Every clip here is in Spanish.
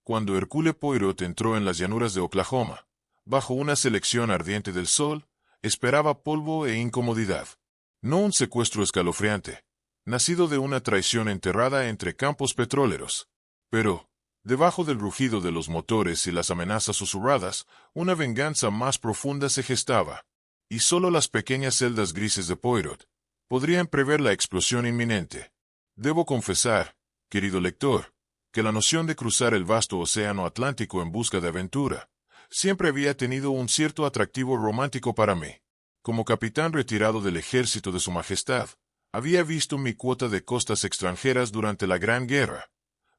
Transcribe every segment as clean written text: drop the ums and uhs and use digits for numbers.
Cuando Hercule Poirot entró en las llanuras de Oklahoma, bajo una selección ardiente del sol, esperaba polvo e incomodidad. No un secuestro escalofriante, nacido de una traición enterrada entre campos petroleros. Pero, debajo del rugido de los motores y las amenazas susurradas, una venganza más profunda se gestaba. Y solo las pequeñas celdas grises de Poirot podrían prever la explosión inminente. Debo confesar, querido lector, que la noción de cruzar el vasto océano Atlántico en busca de aventura siempre había tenido un cierto atractivo romántico para mí. Como capitán retirado del ejército de Su Majestad, había visto mi cuota de costas extranjeras durante la Gran Guerra,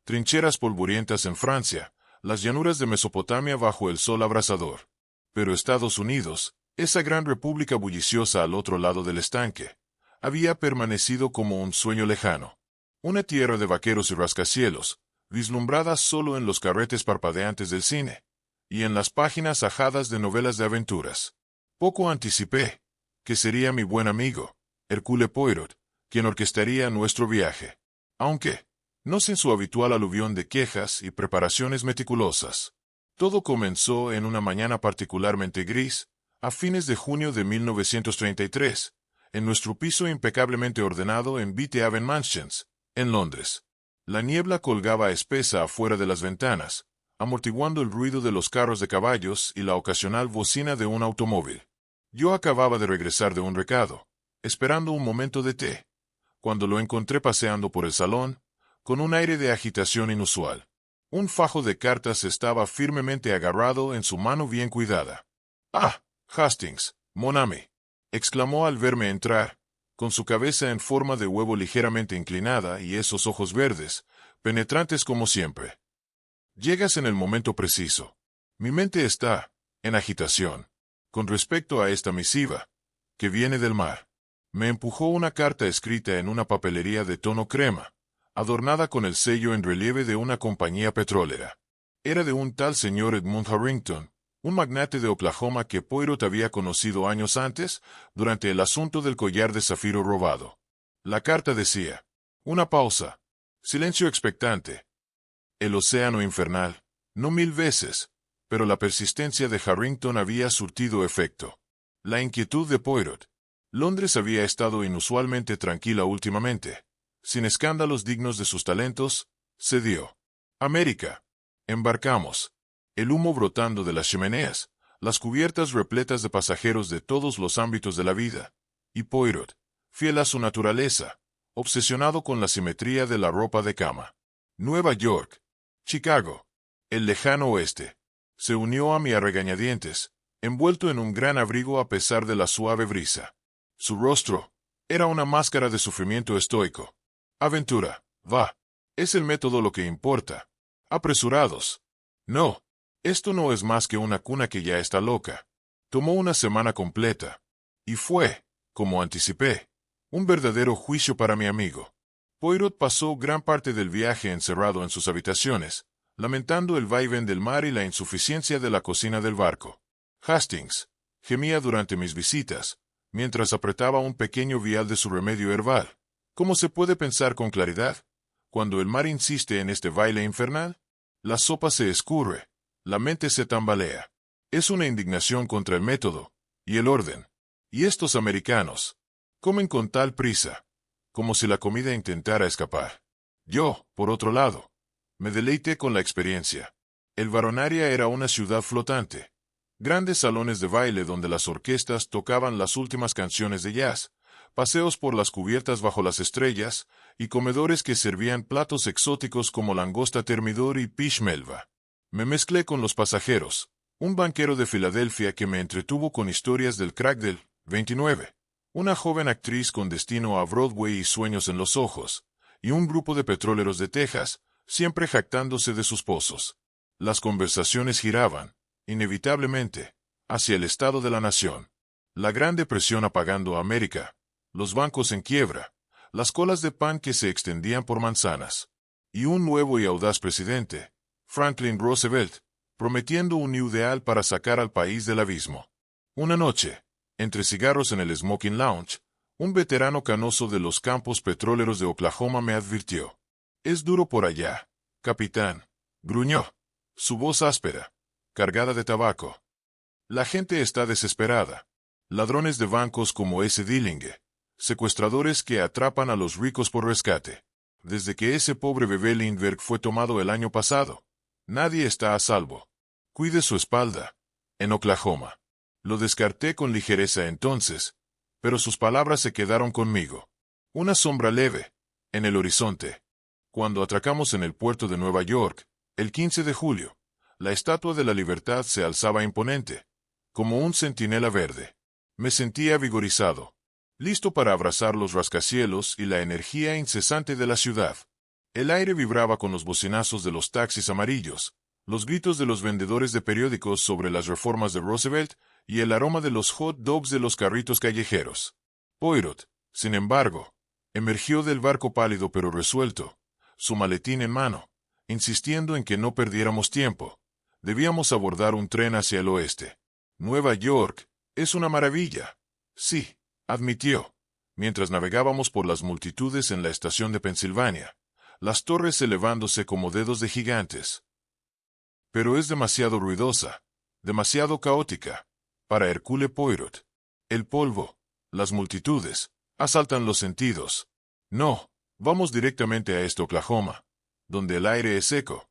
trincheras polvorientas en Francia, las llanuras de Mesopotamia bajo el sol abrasador. Pero Estados Unidos, esa gran república bulliciosa al otro lado del estanque, había permanecido como un sueño lejano. Una tierra de vaqueros y rascacielos, vislumbrada solo en los carretes parpadeantes del cine, y en las páginas ajadas de novelas de aventuras. Poco anticipé que sería mi buen amigo, Hercule Poirot, quien orquestaría nuestro viaje. Aunque, no sin su habitual aluvión de quejas y preparaciones meticulosas. Todo comenzó en una mañana particularmente gris, a fines de junio de 1933, en nuestro piso impecablemente ordenado en Beatty Mansions, en Londres. La niebla colgaba espesa afuera de las ventanas, amortiguando el ruido de los carros de caballos y la ocasional bocina de un automóvil. Yo acababa de regresar de un recado, esperando un momento de té, cuando lo encontré paseando por el salón, con un aire de agitación inusual. Un fajo de cartas estaba firmemente agarrado en su mano bien cuidada. «Ah, Hastings, mon ami», exclamó al verme entrar, con su cabeza en forma de huevo ligeramente inclinada y esos ojos verdes, penetrantes como siempre. «Llegas en el momento preciso. Mi mente está en agitación con respecto a esta misiva, que viene del mar». Me empujó una carta escrita en una papelería de tono crema, adornada con el sello en relieve de una compañía petrolera. Era de un tal señor Edmund Harrington, un magnate de Oklahoma que Poirot había conocido años antes, durante el asunto del collar de zafiro robado. La carta decía: una pausa. Silencio expectante. El océano infernal. No 1000 veces, pero la persistencia de Harrington había surtido efecto. La inquietud de Poirot. Londres había estado inusualmente tranquila últimamente, sin escándalos dignos de sus talentos, cedió. América. Embarcamos. El humo brotando de las chimeneas, las cubiertas repletas de pasajeros de todos los ámbitos de la vida, y Poirot, fiel a su naturaleza, obsesionado con la simetría de la ropa de cama. Nueva York. Chicago. El lejano oeste. Se unió a mí a regañadientes, envuelto en un gran abrigo a pesar de la suave brisa. Su rostro era una máscara de sufrimiento estoico. Aventura, va. Es el método lo que importa. Apresurados. No. Esto no es más que una cuna que ya está loca. Tomó una semana completa. Y fue, como anticipé, un verdadero juicio para mi amigo. Poirot pasó gran parte del viaje encerrado en sus habitaciones, lamentando el vaivén del mar y la insuficiencia de la cocina del barco. Hastings gemía durante mis visitas, mientras apretaba un pequeño vial de su remedio herbal. ¿Cómo se puede pensar con claridad cuando el mar insiste en este baile infernal? La sopa se escurre, la mente se tambalea. Es una indignación contra el método y el orden. Y estos americanos comen con tal prisa, como si la comida intentara escapar. Yo, por otro lado, me deleité con la experiencia. El Baronaria era una ciudad flotante. Grandes salones de baile donde las orquestas tocaban las últimas canciones de jazz, paseos por las cubiertas bajo las estrellas, y comedores que servían platos exóticos como langosta termidor y pish melva. Me mezclé con los pasajeros, un banquero de Filadelfia que me entretuvo con historias del crack del 29, una joven actriz con destino a Broadway y sueños en los ojos, y un grupo de petroleros de Texas, siempre jactándose de sus pozos. Las conversaciones giraban, inevitablemente, hacia el estado de la nación. La Gran Depresión apagando a América, los bancos en quiebra, las colas de pan que se extendían por manzanas, y un nuevo y audaz presidente, Franklin Roosevelt, prometiendo un ideal para sacar al país del abismo. Una noche, entre cigarros en el Smoking Lounge, un veterano canoso de los campos petroleros de Oklahoma me advirtió: «Es duro por allá, capitán», gruñó. su voz áspera, cargada de tabaco. La gente está desesperada. Ladrones de bancos como ese Dillinge. Secuestradores que atrapan a los ricos por rescate. Desde que ese pobre bebé Lindbergh fue tomado el año pasado, nadie está a salvo. Cuide su espalda. En Oklahoma. Lo descarté con ligereza entonces, pero sus palabras se quedaron conmigo. Una sombra leve, en el horizonte. Cuando atracamos en el puerto de Nueva York, el 15 de julio, la Estatua de la Libertad se alzaba imponente, como un centinela verde. Me sentía vigorizado, listo para abrazar los rascacielos y la energía incesante de la ciudad. El aire vibraba con los bocinazos de los taxis amarillos, los gritos de los vendedores de periódicos sobre las reformas de Roosevelt y el aroma de los hot dogs de los carritos callejeros. Poirot, sin embargo, emergió del barco pálido pero resuelto, su maletín en mano, insistiendo en que no perdiéramos tiempo. Debíamos abordar un tren hacia el oeste. Nueva York es una maravilla. Sí, admitió, mientras navegábamos por las multitudes en la estación de Pensilvania, las torres elevándose como dedos de gigantes. Pero es demasiado ruidosa, demasiado caótica, para Hercule Poirot. El polvo, las multitudes, asaltan los sentidos. No, vamos directamente a este Oklahoma, donde el aire es seco,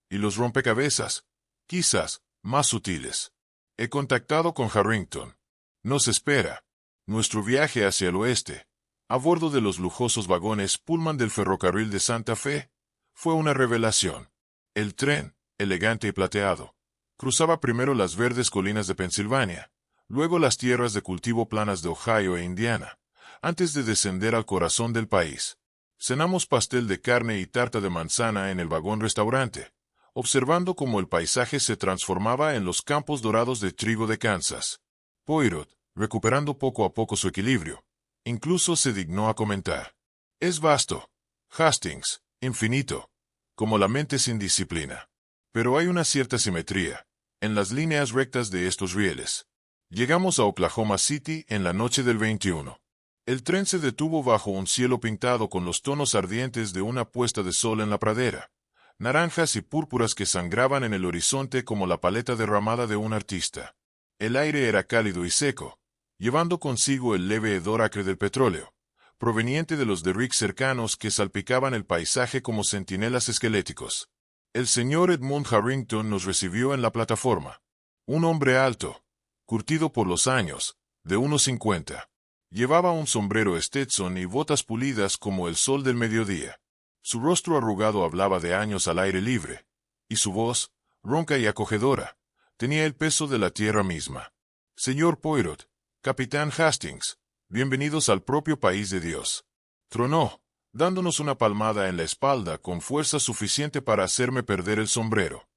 y los rompecabezas, quizás, más sutiles. He contactado con Harrington. Nos espera. Nuestro viaje hacia el oeste, a bordo de los lujosos vagones Pullman del ferrocarril de Santa Fe, fue una revelación. El tren, elegante y plateado, cruzaba primero las verdes colinas de Pensilvania, luego las tierras de cultivo planas de Ohio e Indiana, antes de descender al corazón del país. Cenamos pastel de carne y tarta de manzana en el vagón-restaurante, observando cómo el paisaje se transformaba en los campos dorados de trigo de Kansas. Poirot, recuperando poco a poco su equilibrio, incluso se dignó a comentar: es vasto, Hastings, infinito, como la mente sin disciplina. Pero hay una cierta simetría en las líneas rectas de estos rieles. Llegamos a Oklahoma City en la noche del 21. El tren se detuvo bajo un cielo pintado con los tonos ardientes de una puesta de sol en la pradera, naranjas y púrpuras que sangraban en el horizonte como la paleta derramada de un artista. El aire era cálido y seco, llevando consigo el leve hedor acre del petróleo, proveniente de los derricks cercanos que salpicaban el paisaje como centinelas esqueléticos. El señor Edmund Harrington nos recibió en la plataforma. Un hombre alto, curtido por los años, de unos 50. Llevaba un sombrero Stetson y botas pulidas como el sol del mediodía. Su rostro arrugado hablaba de años al aire libre, y su voz, ronca y acogedora, tenía el peso de la tierra misma. Señor Poirot, Capitán Hastings, bienvenidos al propio país de Dios. Tronó, dándonos una palmada en la espalda con fuerza suficiente para hacerme perder el sombrero.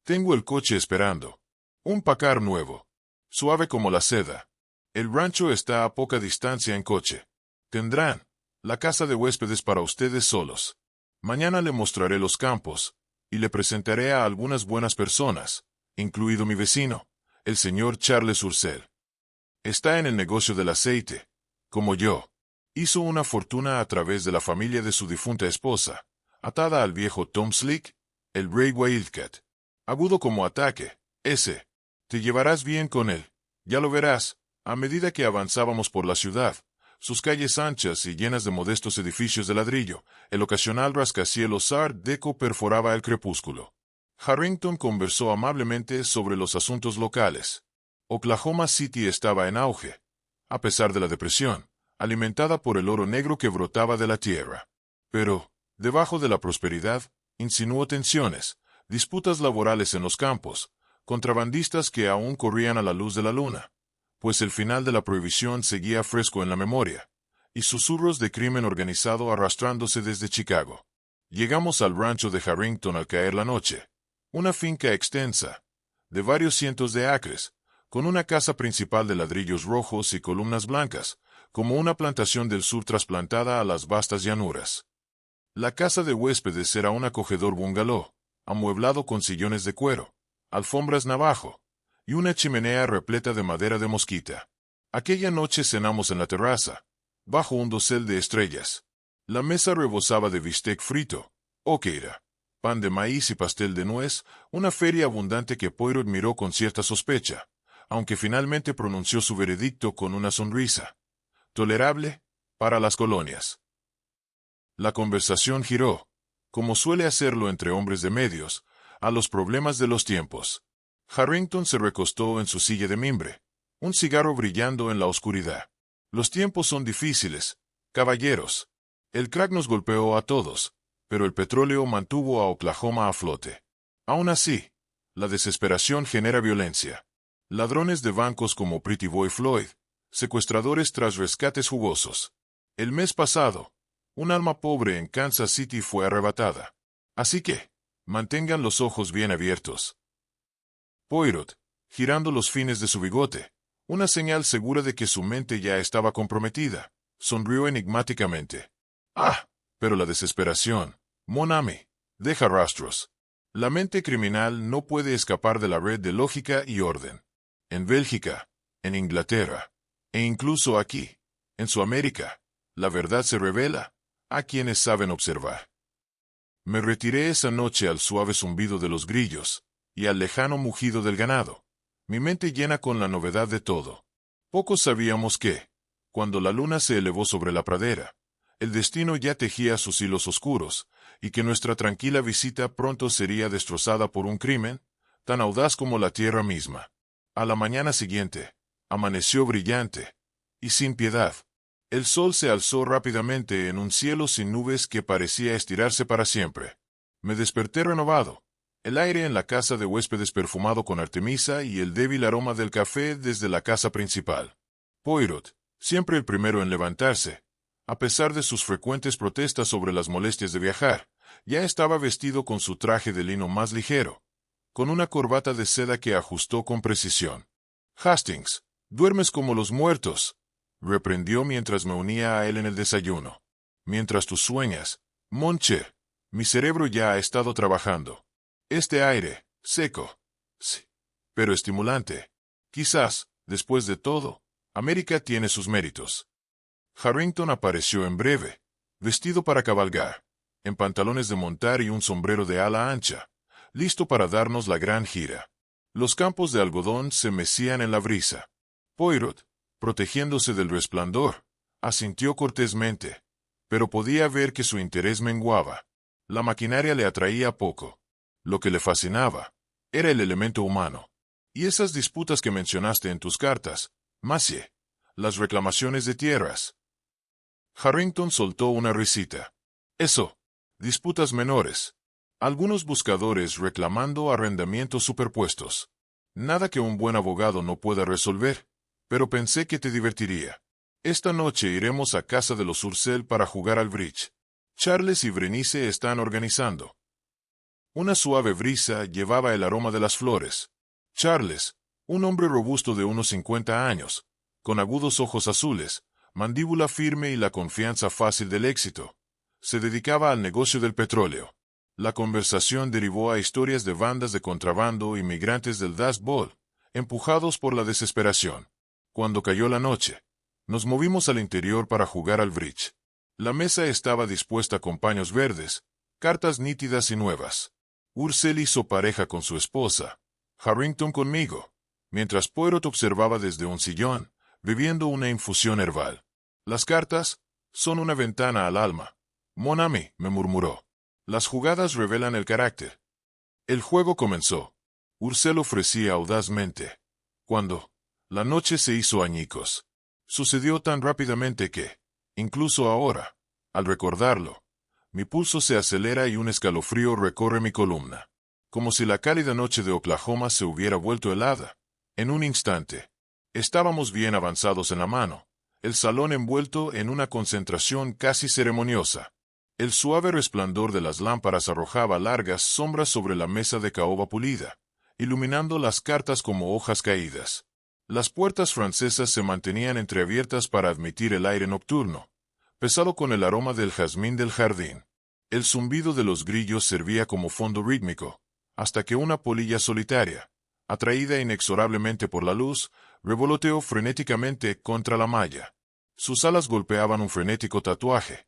Tengo el coche esperando. Un Packard nuevo, suave como la seda. El rancho está a poca distancia en coche. Tendrán la casa de huéspedes para ustedes solos. Mañana le mostraré los campos, y le presentaré a algunas buenas personas, incluido mi vecino, el señor Charles Ursel. Está en el negocio del aceite, como yo. Hizo una fortuna a través de la familia de su difunta esposa, atada al viejo Tom Slick, el Rey Wildcat. Agudo como ataque, ese. Te llevarás bien con él, ya lo verás, a medida que avanzábamos por la ciudad, sus calles anchas y llenas de modestos edificios de ladrillo, el ocasional rascacielos Art Deco perforaba el crepúsculo. Harrington conversó amablemente sobre los asuntos locales. Oklahoma City estaba en auge, a pesar de la depresión, alimentada por el oro negro que brotaba de la tierra. Pero, debajo de la prosperidad, insinuó tensiones, disputas laborales en los campos, contrabandistas que aún corrían a la luz de la luna, pues el final de la prohibición seguía fresco en la memoria, y susurros de crimen organizado arrastrándose desde Chicago. Llegamos al rancho de Harrington al caer la noche, una finca extensa, de varios cientos de acres, con una casa principal de ladrillos rojos y columnas blancas, como una plantación del sur trasplantada a las vastas llanuras. La casa de huéspedes era un acogedor bungalow, amueblado con sillones de cuero, alfombras navajo, y una chimenea repleta de madera de mosquita. Aquella noche cenamos en la terraza, bajo un dosel de estrellas. La mesa rebosaba de bistec frito, oqueira, pan de maíz y pastel de nuez, una feria abundante que Poirot miró con cierta sospecha, aunque finalmente pronunció su veredicto con una sonrisa. Tolerable, para las colonias. La conversación giró, como suele hacerlo entre hombres de medios, a los problemas de los tiempos. Harrington se recostó en su silla de mimbre, un cigarro brillando en la oscuridad. Los tiempos son difíciles, caballeros. El crack nos golpeó a todos, pero el petróleo mantuvo a Oklahoma a flote. Aún así, la desesperación genera violencia. Ladrones de bancos como Pretty Boy Floyd, secuestradores tras rescates jugosos. El mes pasado, un alma pobre en Kansas City fue arrebatada. Así que, mantengan los ojos bien abiertos. Poirot, girando los fines de su bigote, una señal segura de que su mente ya estaba comprometida, sonrió enigmáticamente. ¡Ah! Pero la desesperación, mon ami, deja rastros. La mente criminal no puede escapar de la red de lógica y orden. En Bélgica, en Inglaterra, e incluso aquí, en Sudamérica, la verdad se revela a quienes saben observar. Me retiré esa noche al suave zumbido de los grillos y al lejano mugido del ganado, mi mente llena con la novedad de todo. Pocos sabíamos que, cuando la luna se elevó sobre la pradera, el destino ya tejía sus hilos oscuros, y que nuestra tranquila visita pronto sería destrozada por un crimen, tan audaz como la tierra misma. A la mañana siguiente, amaneció brillante, y sin piedad. El sol se alzó rápidamente en un cielo sin nubes que parecía estirarse para siempre. Me desperté renovado, el aire en la casa de huéspedes perfumado con artemisa y el débil aroma del café desde la casa principal. Poirot, siempre el primero en levantarse, a pesar de sus frecuentes protestas sobre las molestias de viajar, ya estaba vestido con su traje de lino más ligero, con una corbata de seda que ajustó con precisión. Hastings, duermes como los muertos, reprendió mientras me unía a él en el desayuno. Mientras tú sueñas, Monche, mi cerebro ya ha estado trabajando. Este aire, seco, sí, pero estimulante. Quizás, después de todo, América tiene sus méritos. Harrington apareció en breve, vestido para cabalgar, en pantalones de montar y un sombrero de ala ancha, listo para darnos la gran gira. Los campos de algodón se mecían en la brisa. Poirot, protegiéndose del resplandor, asintió cortésmente, pero podía ver que su interés menguaba. La maquinaria le atraía poco. Lo que le fascinaba era el elemento humano. Y esas disputas que mencionaste en tus cartas, Macié, las reclamaciones de tierras. Harrington soltó una risita. Eso, disputas menores. Algunos buscadores reclamando arrendamientos superpuestos. Nada que un buen abogado no pueda resolver, pero pensé que te divertiría. Esta noche iremos a casa de los Ursel para jugar al bridge. Charles y Berenice están organizando. Una suave brisa llevaba el aroma de las flores. Charles, un hombre robusto de unos 50 años, con agudos ojos azules, mandíbula firme y la confianza fácil del éxito, se dedicaba al negocio del petróleo. La conversación derivó a historias de bandas de contrabando y migrantes del Dust Bowl, empujados por la desesperación. Cuando cayó la noche, nos movimos al interior para jugar al bridge. La mesa estaba dispuesta con paños verdes, cartas nítidas y nuevas. Ursel hizo pareja con su esposa, Harrington conmigo, mientras Poirot observaba desde un sillón, bebiendo una infusión herbal. Las cartas son una ventana al alma. Mon ami, me murmuró. Las jugadas revelan el carácter. El juego comenzó. Ursel ofrecía audazmente. Cuando la noche se hizo añicos. Sucedió tan rápidamente que, incluso ahora, al recordarlo, mi pulso se acelera y un escalofrío recorre mi columna. Como si la cálida noche de Oklahoma se hubiera vuelto helada. En un instante. Estábamos bien avanzados en la mano, el salón envuelto en una concentración casi ceremoniosa. El suave resplandor de las lámparas arrojaba largas sombras sobre la mesa de caoba pulida, iluminando las cartas como hojas caídas. Las puertas francesas se mantenían entreabiertas para admitir el aire nocturno, pesado con el aroma del jazmín del jardín. El zumbido de los grillos servía como fondo rítmico, hasta que una polilla solitaria, atraída inexorablemente por la luz, revoloteó frenéticamente contra la malla. Sus alas golpeaban un frenético tatuaje,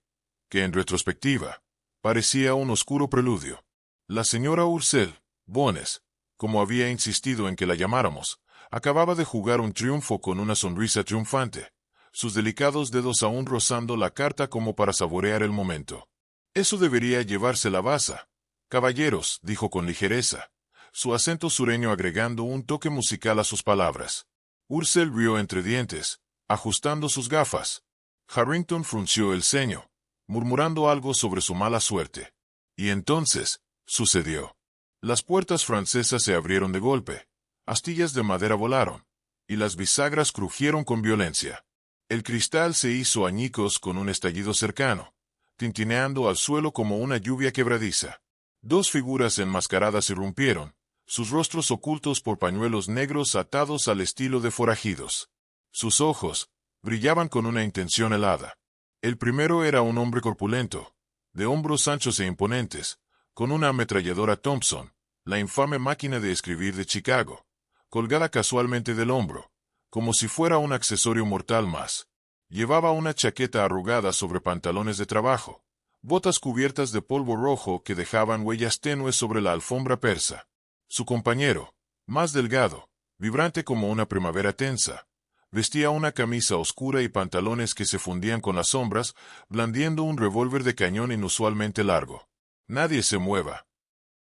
que en retrospectiva, parecía un oscuro preludio. La señora Ursel Bones, como había insistido en que la llamáramos, acababa de jugar un triunfo con una sonrisa triunfante, sus delicados dedos aún rozando la carta como para saborear el momento. Eso debería llevarse la baza. Caballeros, dijo con ligereza, su acento sureño agregando un toque musical a sus palabras. Ursel rió entre dientes, ajustando sus gafas. Harrington frunció el ceño, murmurando algo sobre su mala suerte. Y entonces, sucedió. Las puertas francesas se abrieron de golpe, astillas de madera volaron, y las bisagras crujieron con violencia. El cristal se hizo añicos con un estallido cercano, tintineando al suelo como una lluvia quebradiza. Dos figuras enmascaradas irrumpieron, sus rostros ocultos por pañuelos negros atados al estilo de forajidos. Sus ojos brillaban con una intención helada. El primero era un hombre corpulento, de hombros anchos e imponentes, con una ametralladora Thompson, la infame máquina de escribir de Chicago, colgada casualmente del hombro, como si fuera un accesorio mortal más. Llevaba una chaqueta arrugada sobre pantalones de trabajo, botas cubiertas de polvo rojo que dejaban huellas tenues sobre la alfombra persa. Su compañero, más delgado, vibrante como una primavera tensa, vestía una camisa oscura y pantalones que se fundían con las sombras, blandiendo un revólver de cañón inusualmente largo. «Nadie se mueva»,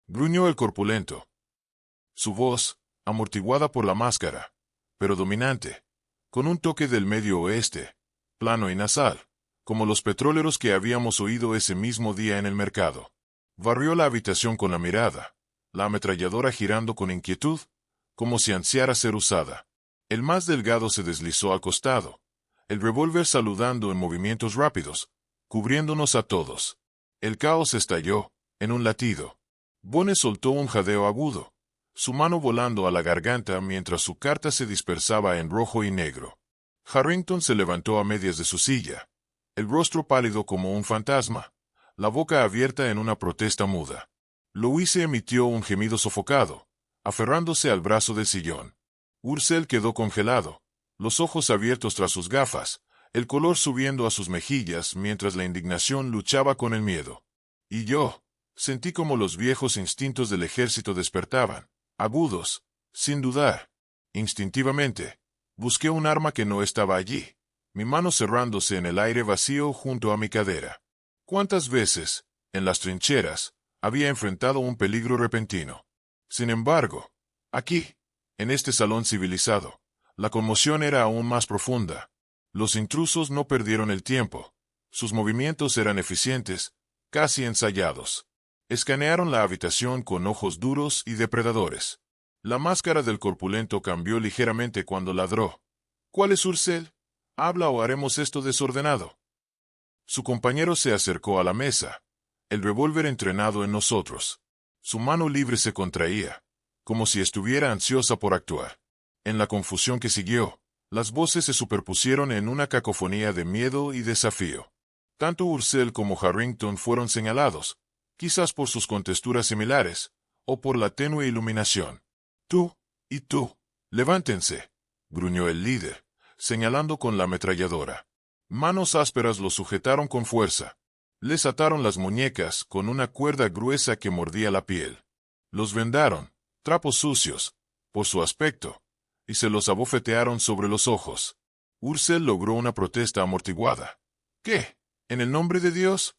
gruñó el corpulento. Su voz, amortiguada por la máscara, pero dominante, con un toque del medio oeste, plano y nasal, como los petróleros que habíamos oído ese mismo día en el mercado. Barrió la habitación con la mirada, la ametralladora girando con inquietud, como si ansiara ser usada. El más delgado se deslizó al costado, el revólver saludando en movimientos rápidos, cubriéndonos a todos. El caos estalló, en un latido. Bones soltó un jadeo agudo, su mano volando a la garganta mientras su carta se dispersaba en rojo y negro. Harrington se levantó a medias de su silla, el rostro pálido como un fantasma, la boca abierta en una protesta muda. Louise emitió un gemido sofocado, aferrándose al brazo del sillón. Ursel quedó congelado, los ojos abiertos tras sus gafas, el color subiendo a sus mejillas mientras la indignación luchaba con el miedo. Y yo sentí como los viejos instintos del ejército despertaban, agudos, sin dudar. Instintivamente, busqué un arma que no estaba allí, mi mano cerrándose en el aire vacío junto a mi cadera. ¿Cuántas veces, en las trincheras, había enfrentado un peligro repentino? Sin embargo, aquí, en este salón civilizado, la conmoción era aún más profunda. Los intrusos no perdieron el tiempo. Sus movimientos eran eficientes, casi ensayados. Escanearon la habitación con ojos duros y depredadores. La máscara del corpulento cambió ligeramente cuando ladró. «¿Cuál es Ursel? Habla o haremos esto desordenado». Su compañero se acercó a la mesa, el revólver entrenado en nosotros. Su mano libre se contraía, como si estuviera ansiosa por actuar. En la confusión que siguió, las voces se superpusieron en una cacofonía de miedo y desafío. Tanto Ursel como Harrington fueron señalados, quizás por sus contesturas similares, o por la tenue iluminación. «Tú, y tú, levántense», gruñó el líder, señalando con la ametralladora. Manos ásperas los sujetaron con fuerza. Les ataron las muñecas con una cuerda gruesa que mordía la piel. Los vendaron, trapos sucios, por su aspecto, y se los abofetearon sobre los ojos. Ursel logró una protesta amortiguada. «¿Qué? ¿En el nombre de Dios?».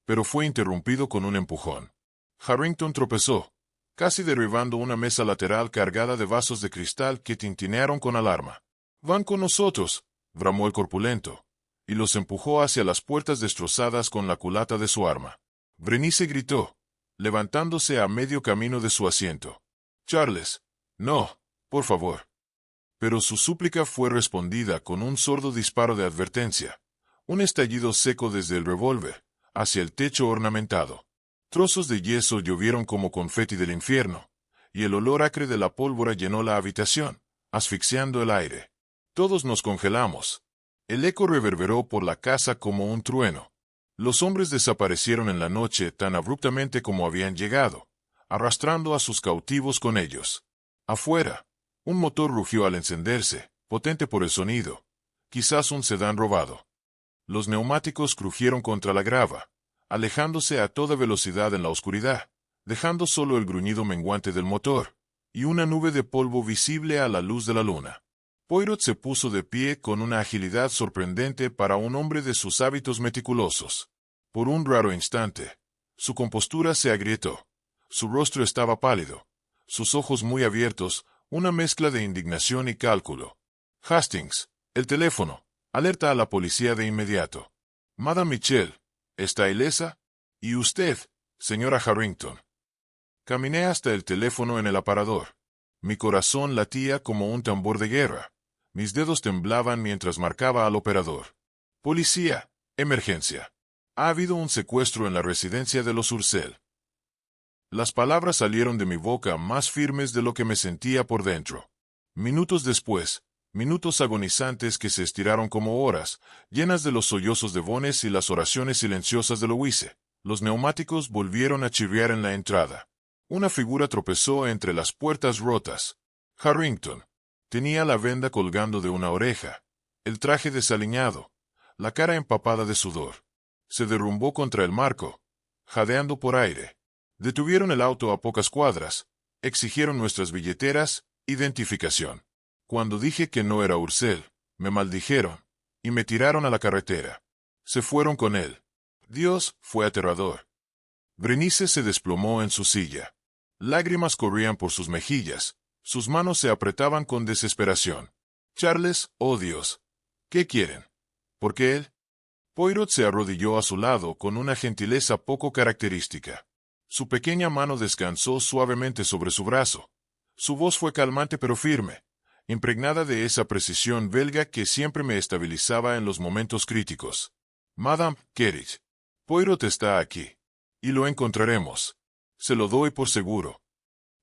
Pero fue interrumpido con un empujón. Harrington tropezó, casi derribando una mesa lateral cargada de vasos de cristal que tintinearon con alarma. «Van con nosotros», bramó el corpulento, y los empujó hacia las puertas destrozadas con la culata de su arma. Berenice gritó, levantándose a medio camino de su asiento. «Charles, no, por favor». Pero su súplica fue respondida con un sordo disparo de advertencia, un estallido seco desde el revólver, hacia el techo ornamentado. Trozos de yeso llovieron como confeti del infierno, y el olor acre de la pólvora llenó la habitación, asfixiando el aire. Todos nos congelamos. El eco reverberó por la casa como un trueno. Los hombres desaparecieron en la noche tan abruptamente como habían llegado, arrastrando a sus cautivos con ellos. Afuera, un motor rugió al encenderse, potente por el sonido, quizás un sedán robado. Los neumáticos crujieron contra la grava, alejándose a toda velocidad en la oscuridad, dejando solo el gruñido menguante del motor, y una nube de polvo visible a la luz de la luna. Poirot se puso de pie con una agilidad sorprendente para un hombre de sus hábitos meticulosos. Por un raro instante, su compostura se agrietó. Su rostro estaba pálido, sus ojos muy abiertos, una mezcla de indignación y cálculo. Hastings, el teléfono. Alerta a la policía de inmediato. Madame Mitchell, ¿está ilesa? ¿Y usted, señora Harrington? Caminé hasta el teléfono en el aparador. Mi corazón latía como un tambor de guerra. Mis dedos temblaban mientras marcaba al operador. Policía, emergencia. Ha habido un secuestro en la residencia de los Ursel. Las palabras salieron de mi boca más firmes de lo que me sentía por dentro. Minutos después, minutos agonizantes que se estiraron como horas, llenas de los sollozos de Bones y las oraciones silenciosas de Louise, los neumáticos volvieron a chirriar en la entrada. Una figura tropezó entre las puertas rotas. Harrington. Tenía la venda colgando de una oreja, el traje desaliñado, la cara empapada de sudor. Se derrumbó contra el marco, jadeando por aire. Detuvieron el auto a pocas cuadras, exigieron nuestras billeteras, identificación. Cuando dije que no era Ursel, me maldijeron, y me tiraron a la carretera. Se fueron con él. Dios, fue aterrador. Berenice se desplomó en su silla. Lágrimas corrían por sus mejillas, sus manos se apretaban con desesperación. Charles, oh Dios, ¿qué quieren? ¿Por qué él? Poirot se arrodilló a su lado con una gentileza poco característica. Su pequeña mano descansó suavemente sobre su brazo. Su voz fue calmante pero firme, impregnada de esa precisión belga que siempre me estabilizaba en los momentos críticos. Madame Kerridge, Poirot está aquí. Y lo encontraremos. Se lo doy por seguro.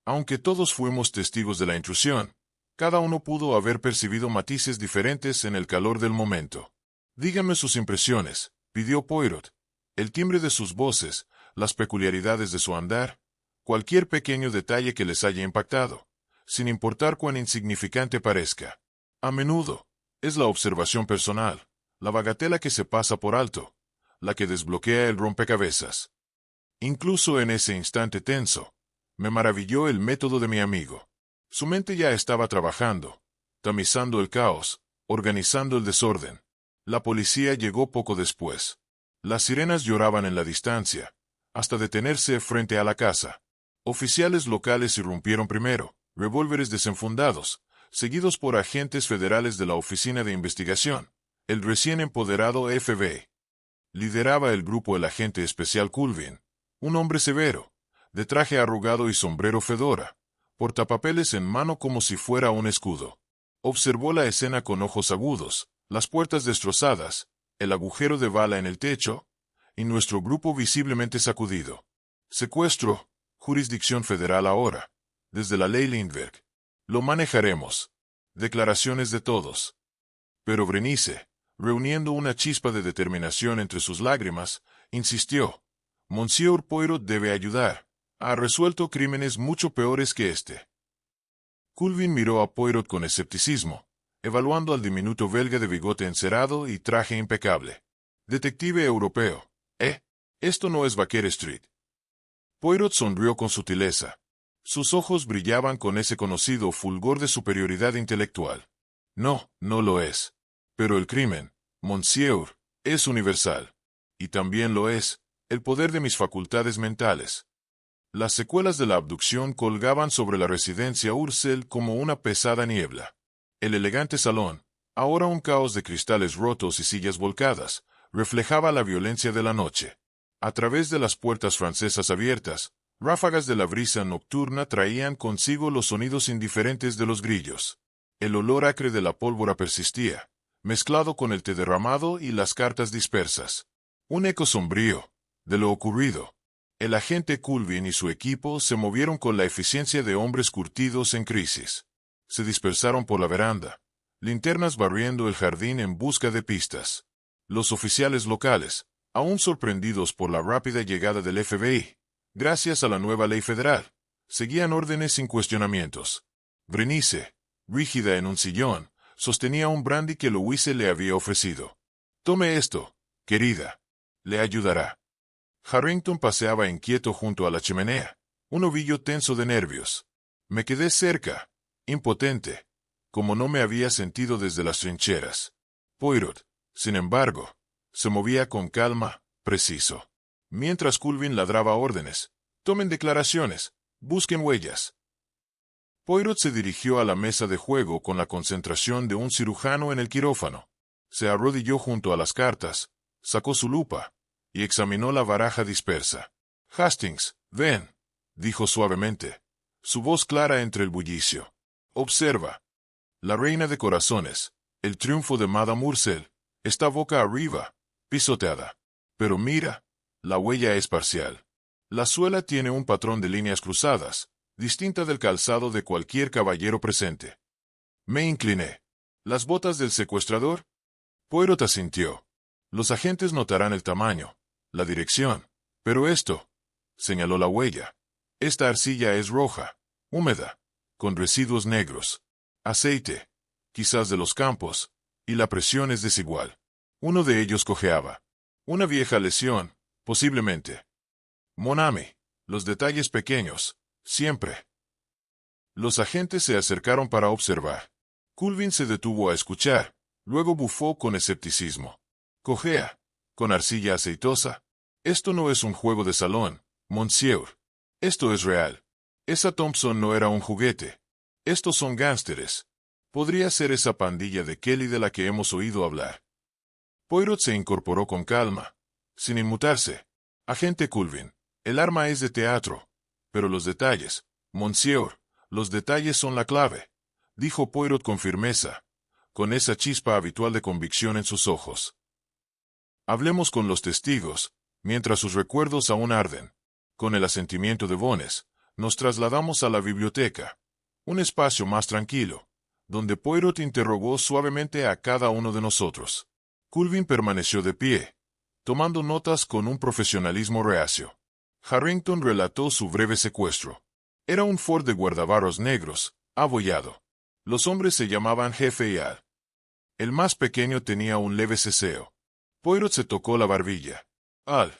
Aunque todos fuimos testigos de la intrusión, cada uno pudo haber percibido matices diferentes en el calor del momento. Díganme sus impresiones, pidió Poirot. El timbre de sus voces, las peculiaridades de su andar, cualquier pequeño detalle que les haya impactado, sin importar cuán insignificante parezca. A menudo, es la observación personal, la bagatela que se pasa por alto, la que desbloquea el rompecabezas. Incluso en ese instante tenso, me maravilló el método de mi amigo. Su mente ya estaba trabajando, tamizando el caos, organizando el desorden. La policía llegó poco después. Las sirenas lloraban en la distancia, hasta detenerse frente a la casa. Oficiales locales irrumpieron primero, revólveres desenfundados, seguidos por agentes federales de la Oficina de Investigación. El recién empoderado FBI. Lideraba el grupo el agente especial Culvin, un hombre severo, de traje arrugado y sombrero fedora, portapapeles en mano como si fuera un escudo. Observó la escena con ojos agudos, las puertas destrozadas, el agujero de bala en el techo, y nuestro grupo visiblemente sacudido. Secuestro, jurisdicción federal ahora, desde la ley Lindbergh. Lo manejaremos. Declaraciones de todos. Pero Berenice, reuniendo una chispa de determinación entre sus lágrimas, insistió. Monsieur Poirot debe ayudar. Ha resuelto crímenes mucho peores que este. Culvin miró a Poirot con escepticismo, evaluando al diminuto belga de bigote encerado y traje impecable. Detective europeo. Esto no es Baker Street. Poirot sonrió con sutileza. Sus ojos brillaban con ese conocido fulgor de superioridad intelectual. No, no lo es. Pero el crimen, Monsieur, es universal. Y también lo es el poder de mis facultades mentales. Las secuelas de la abducción colgaban sobre la residencia Ursel como una pesada niebla. El elegante salón, ahora un caos de cristales rotos y sillas volcadas, reflejaba la violencia de la noche. A través de las puertas francesas abiertas, ráfagas de la brisa nocturna traían consigo los sonidos indiferentes de los grillos. El olor acre de la pólvora persistía, mezclado con el té derramado y las cartas dispersas. Un eco sombrío, de lo ocurrido. El agente Culvin y su equipo se movieron con la eficiencia de hombres curtidos en crisis. Se dispersaron por la veranda, linternas barriendo el jardín en busca de pistas. Los oficiales locales, aún sorprendidos por la rápida llegada del FBI, gracias a la nueva ley federal, seguían órdenes sin cuestionamientos. Berenice, rígida en un sillón, sostenía un brandy que Louise le había ofrecido. «Tome esto, querida. Le ayudará». Harrington paseaba inquieto junto a la chimenea, Un ovillo tenso de nervios. Me quedé cerca, impotente, como no me había sentido desde las trincheras. Poirot, sin embargo, se movía con calma, preciso. Mientras Culvin ladraba órdenes. Tomen declaraciones, busquen huellas. Poirot se dirigió a la mesa de juego con la concentración de un cirujano en el quirófano. Se arrodilló junto a las cartas, sacó su lupa, y examinó la baraja dispersa. Hastings, ven, dijo suavemente, su voz clara entre el bullicio. Observa. La reina de corazones, el triunfo de Madame Ursel, está boca arriba, pisoteada. Pero mira, la huella es parcial. La suela tiene un patrón de líneas cruzadas, distinta del calzado de cualquier caballero presente. Me incliné. ¿Las botas del secuestrador? Poirot asintió. Los agentes notarán el tamaño, la dirección. Pero esto, señaló la huella. Esta arcilla es roja, húmeda, con residuos negros. Aceite, quizás de los campos, y la presión es desigual. Uno de ellos cojeaba. Una vieja lesión, posiblemente. Mon ami, los detalles pequeños, siempre. Los agentes se acercaron para observar. Culvin se detuvo a escuchar, luego bufó con escepticismo. Cojea, con arcilla aceitosa. Esto no es un juego de salón, monsieur. Esto es real. Esa Thompson no era un juguete. Estos son gánsteres. Podría ser esa pandilla de Kelly de la que hemos oído hablar. Poirot se incorporó con calma, sin inmutarse. Agente Culvin, el arma es de teatro, pero los detalles, monsieur, los detalles son la clave, dijo Poirot con firmeza, con esa chispa habitual de convicción en sus ojos. Hablemos con los testigos, mientras sus recuerdos aún arden. Con el asentimiento de Bones, nos trasladamos a la biblioteca, un espacio más tranquilo, donde Poirot interrogó suavemente a cada uno de nosotros. Culvin permaneció de pie, tomando notas con un profesionalismo reacio. Harrington relató su breve secuestro. Era un Ford de guardabarros negros, abollado. Los hombres se llamaban Jefe y Al. El más pequeño tenía un leve ceseo. Poirot se tocó la barbilla. Al.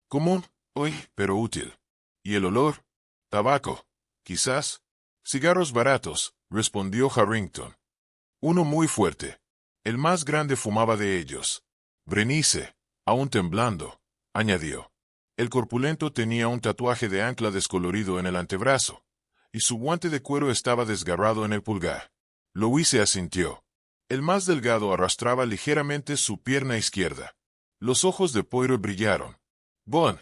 Común, hoy, pero útil. ¿Y el olor? Tabaco. Quizás. Cigarros baratos, respondió Harrington. Uno muy fuerte. El más grande fumaba de ellos. Berenice, aún temblando, añadió. El corpulento tenía un tatuaje de ancla descolorido en el antebrazo, y su guante de cuero estaba desgarrado en el pulgar. Louise asintió. El más delgado arrastraba ligeramente su pierna izquierda. Los ojos de Poirot brillaron. Bon.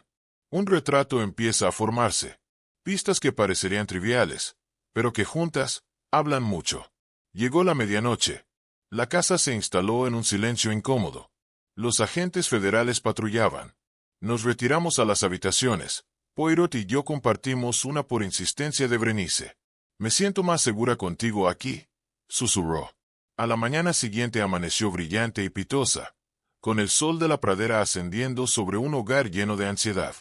Un retrato empieza a formarse. Pistas que parecerían triviales, pero que juntas, hablan mucho. Llegó la medianoche. La casa se instaló en un silencio incómodo. Los agentes federales patrullaban. Nos retiramos a las habitaciones. Poirot y yo compartimos una por insistencia de Berenice. Me siento más segura contigo aquí, susurró. A la mañana siguiente amaneció brillante y pitosa, con el sol de la pradera ascendiendo sobre un hogar lleno de ansiedad.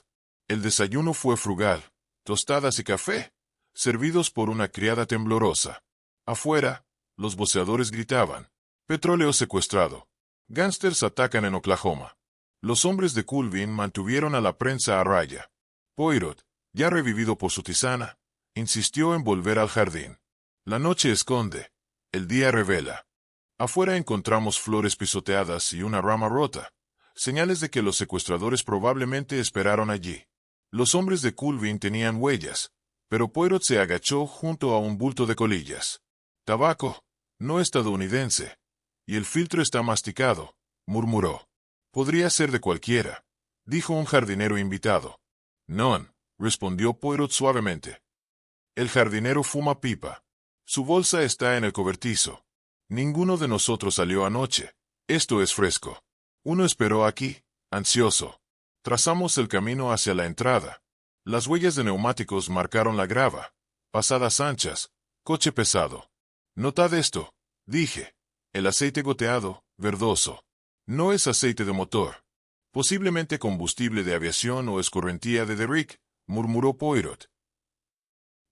El desayuno fue frugal, tostadas y café, servidos por una criada temblorosa. Afuera, los voceadores gritaban. Petróleo secuestrado. Gángsters atacan en Oklahoma. Los hombres de Culvin mantuvieron a la prensa a raya. Poirot, ya revivido por su tisana, insistió en volver al jardín. La noche esconde, el día revela. Afuera encontramos flores pisoteadas y una rama rota, señales de que los secuestradores probablemente esperaron allí. Los hombres de Culvin tenían huellas, pero Poirot se agachó junto a un bulto de colillas. Tabaco, no estadounidense. Y el filtro está masticado, murmuró. Podría ser de cualquiera, dijo un jardinero invitado. Non, respondió Poirot suavemente. El jardinero fuma pipa. Su bolsa está en el cobertizo. Ninguno de nosotros salió anoche. Esto es fresco. Uno esperó aquí, ansioso. Trazamos el camino hacia la entrada. Las huellas de neumáticos marcaron la grava. Pasadas anchas, coche pesado. Notad esto, dije. El aceite goteado, verdoso. No es aceite de motor. Posiblemente combustible de aviación o escorrentía de derrick, murmuró Poirot.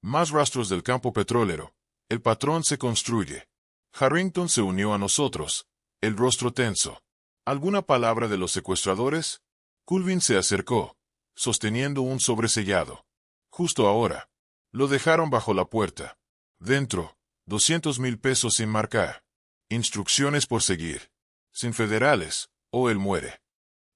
Más rastros del campo petrolero. El patrón se construye. Harrington se unió a nosotros, el rostro tenso. ¿Alguna palabra de los secuestradores? Culvin se acercó, sosteniendo un sobresellado. Justo ahora, Lo dejaron bajo la puerta. Dentro, 200,000 pesos sin marcar. Instrucciones por seguir. Sin federales, o él muere.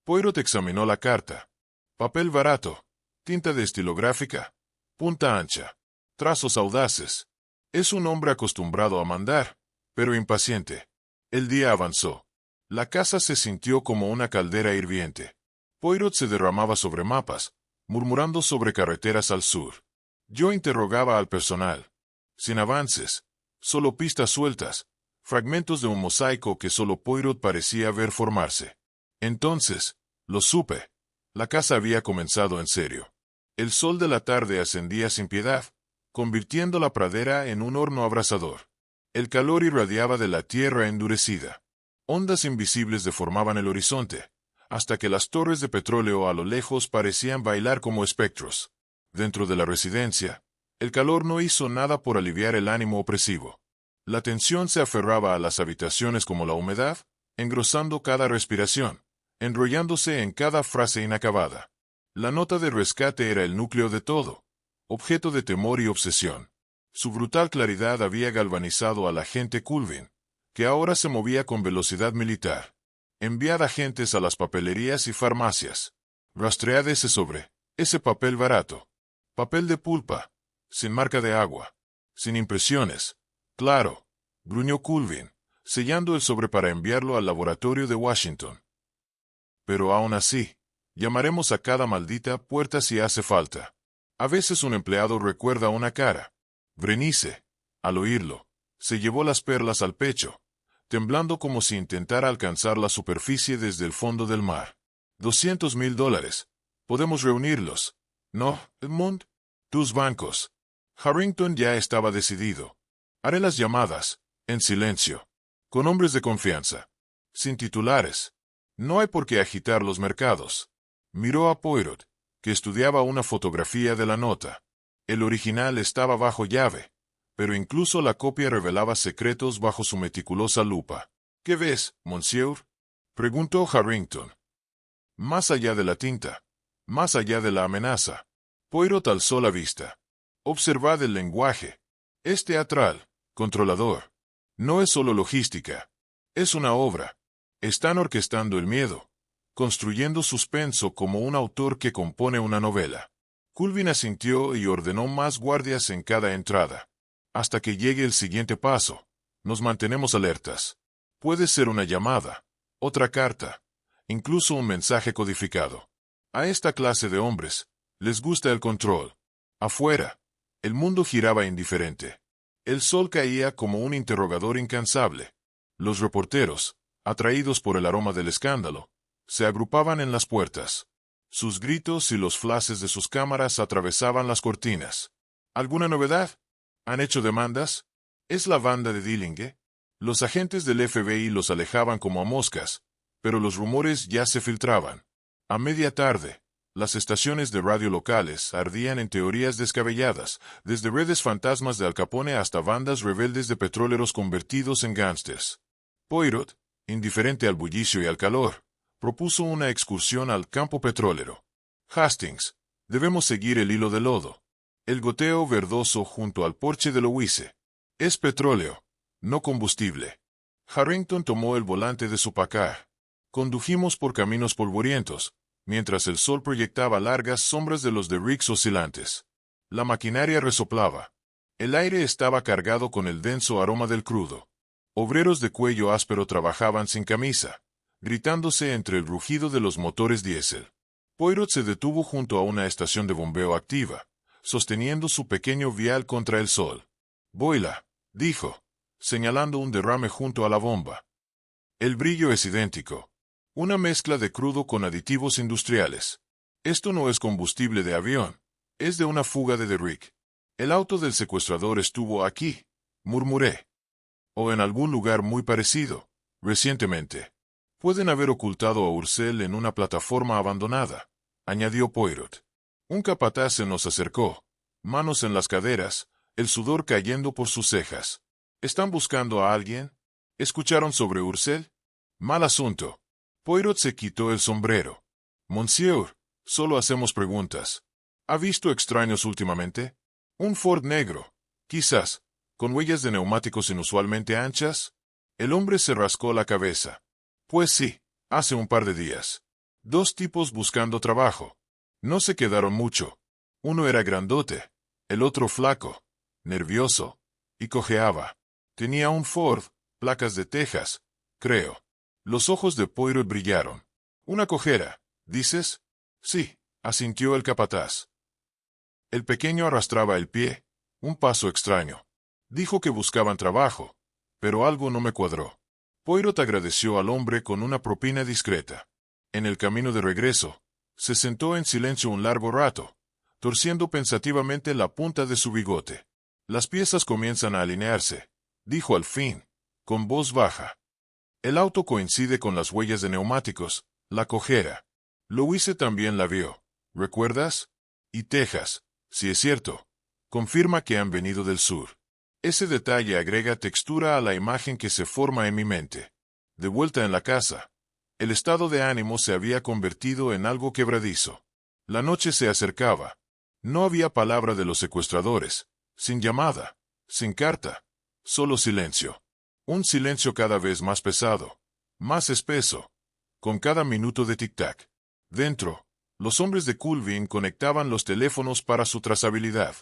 Poirot examinó la carta. Papel barato. Tinta de estilográfica. Punta ancha. Trazos audaces. Es un hombre acostumbrado a mandar, pero impaciente. El día avanzó. La casa se sintió como una caldera hirviente. Poirot se derramaba sobre mapas, murmurando sobre carreteras al sur. Yo interrogaba al personal. Sin avances, solo pistas sueltas, fragmentos de un mosaico que solo Poirot parecía ver formarse. Entonces, lo supe. La casa había comenzado en serio. El sol de la tarde ascendía sin piedad, convirtiendo la pradera en un horno abrasador. El calor irradiaba de la tierra endurecida. Ondas invisibles deformaban el horizonte, hasta que las torres de petróleo a lo lejos parecían bailar como espectros. Dentro de la residencia, el calor no hizo nada por aliviar el ánimo opresivo. La tensión se aferraba a las habitaciones como la humedad, engrosando cada respiración, enrollándose en cada frase inacabada. La nota de rescate era el núcleo de todo, objeto de temor y obsesión. Su brutal claridad había galvanizado a la gente Culvin, que ahora se movía con velocidad militar. Enviad agentes a las papelerías y farmacias. Rastread ese sobre, ese papel barato. Papel de pulpa, sin marca de agua, sin impresiones. Claro, gruñó Culvin, sellando el sobre para enviarlo al laboratorio de Washington. Pero aún así, llamaremos a cada maldita puerta si hace falta. A veces un empleado recuerda una cara. Berenice, al oírlo, se llevó las perlas al pecho, temblando como si intentara alcanzar la superficie desde el fondo del mar. $200,000. Podemos reunirlos. No, Edmund. Tus bancos. Harrington ya estaba decidido. Haré las llamadas, en silencio, con hombres de confianza, sin titulares. No hay por qué agitar los mercados. Miró a Poirot, que estudiaba una fotografía de la nota. El original estaba bajo llave, pero incluso la copia revelaba secretos bajo su meticulosa lupa. ¿Qué ves, monsieur?, preguntó Harrington. Más allá de la tinta, más allá de la amenaza. Poirot alzó la vista. Observad el lenguaje. Es teatral, controlador. No es solo logística. Es una obra. Están orquestando el miedo, construyendo suspenso como un autor que compone una novela. Culvin asintió y ordenó más guardias en cada entrada. Hasta que llegue el siguiente paso, nos mantenemos alertas. Puede ser una llamada, otra carta, incluso un mensaje codificado. A esta clase de hombres les gusta el control. Afuera, el mundo giraba indiferente. El sol caía como un interrogador incansable. Los reporteros, atraídos por el aroma del escándalo, se agrupaban en las puertas. Sus gritos y los flashes de sus cámaras atravesaban las cortinas. ¿Alguna novedad? ¿Han hecho demandas? ¿Es la banda de Dillinge? Los agentes del FBI los alejaban como a moscas, pero los rumores ya se filtraban. A media tarde, las estaciones de radio locales ardían en teorías descabelladas, desde redes fantasmas de Al Capone hasta bandas rebeldes de petroleros convertidos en gángsters. Poirot, indiferente al bullicio y al calor, propuso una excursión al campo petrolero. Hastings, debemos seguir el hilo de lodo. El goteo verdoso junto al porche de Louise. Es petróleo, no combustible. Harrington tomó el volante de su Packard. Condujimos por caminos polvorientos, mientras el sol proyectaba largas sombras de los derricks oscilantes. La maquinaria resoplaba. El aire estaba cargado con el denso aroma del crudo. Obreros de cuello áspero trabajaban sin camisa, gritándose entre el rugido de los motores diésel. Poirot se detuvo junto a una estación de bombeo activa, sosteniendo su pequeño vial contra el sol. «Boila», dijo, señalando un derrame junto a la bomba. El brillo es idéntico. Una mezcla de crudo con aditivos industriales. Esto no es combustible de avión, es de una fuga de derrick. El auto del secuestrador estuvo aquí, murmuré. O en algún lugar muy parecido, recientemente. Pueden haber ocultado a Ursel en una plataforma abandonada, añadió Poirot. Un capataz se nos acercó, manos en las caderas, el sudor cayendo por sus cejas. ¿Están buscando a alguien? ¿Escucharon sobre Ursel? Mal asunto. Poirot se quitó el sombrero. Monsieur, solo hacemos preguntas. ¿Ha visto extraños últimamente? Un Ford negro, quizás, con huellas de neumáticos inusualmente anchas. El hombre se rascó la cabeza. Pues sí, hace un par de días. 2 tipos buscando trabajo. No se quedaron mucho. Uno era grandote, el otro flaco, nervioso, y cojeaba. Tenía un Ford, placas de Texas, creo. Los ojos de Poirot brillaron. «¿Una cojera, dices?» «Sí», asintió el capataz. El pequeño arrastraba el pie, un paso extraño. Dijo que buscaban trabajo, pero algo no me cuadró. Poirot agradeció al hombre con una propina discreta. En el camino de regreso, se sentó en silencio un largo rato, torciendo pensativamente la punta de su bigote. «Las piezas comienzan a alinearse», dijo al fin, con voz baja. «El auto coincide con las huellas de neumáticos, la cojera. Louise también la vio, ¿recuerdas? Y Texas, si es cierto, confirma que han venido del sur. Ese detalle agrega textura a la imagen que se forma en mi mente». De vuelta en la casa, el estado de ánimo se había convertido en algo quebradizo. La noche se acercaba. No había palabra de los secuestradores, sin llamada, sin carta, solo silencio. Un silencio cada vez más pesado, más espeso, con cada minuto de tic-tac. Dentro, los hombres de Culvin conectaban los teléfonos para su trazabilidad.